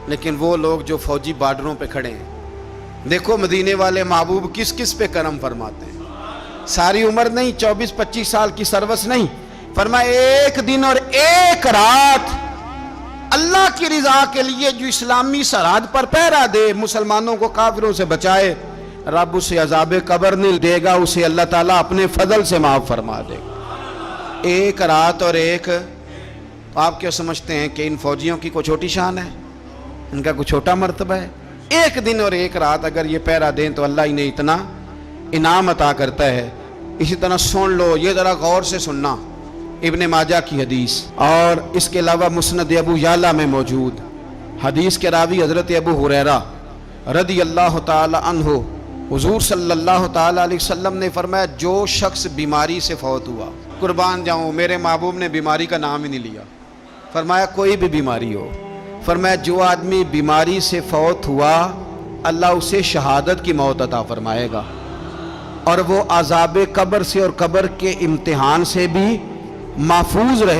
لیکن وہ لوگ جو فوجی بارڈروں پہ کھڑے ہیں، دیکھو مدینے والے محبوب کس کس پہ کرم فرماتے ہیں. ساری عمر نہیں، 24-25 سال کی سروس نہیں، فرمایا ایک دن اور ایک رات اللہ کی رضا کے لیے جو اسلامی سرحد پر پہرا دے، مسلمانوں کو کافروں سے بچائے، رب اسے عذاب قبر نہیں دے گا، اسے اللہ تعالیٰ اپنے فضل سے معاف فرما دے گا. ایک رات اور ایک. آپ کیا سمجھتے ہیں کہ ان فوجیوں کی کوئی چھوٹی شان ہے؟ ان کا کوئی چھوٹا مرتبہ ہے؟ ایک دن اور ایک رات اگر یہ پہرا دیں تو اللہ انہیں اتنا انعام عطا کرتا ہے. اسی طرح سن لو، یہ ذرا غور سے سننا، ابن ماجہ کی حدیث اور اس کے علاوہ مسند ابو یعلا میں موجود حدیث کے راوی حضرت ابو ہریرہ رضی اللہ تعالی عنہ، حضور صلی اللہ تعالی علیہ وسلم نے فرمایا جو شخص بیماری سے فوت ہوا، قربان جاؤں میرے محبوب نے بیماری کا نام ہی نہیں لیا، فرمایا کوئی بھی بیماری ہو، فرمایا جو آدمی بیماری سے فوت ہوا اللہ اسے شہادت کی موت عطا فرمائے گا، اور وہ عذاب قبر سے اور قبر کے امتحان سے بھی محفوظ رہے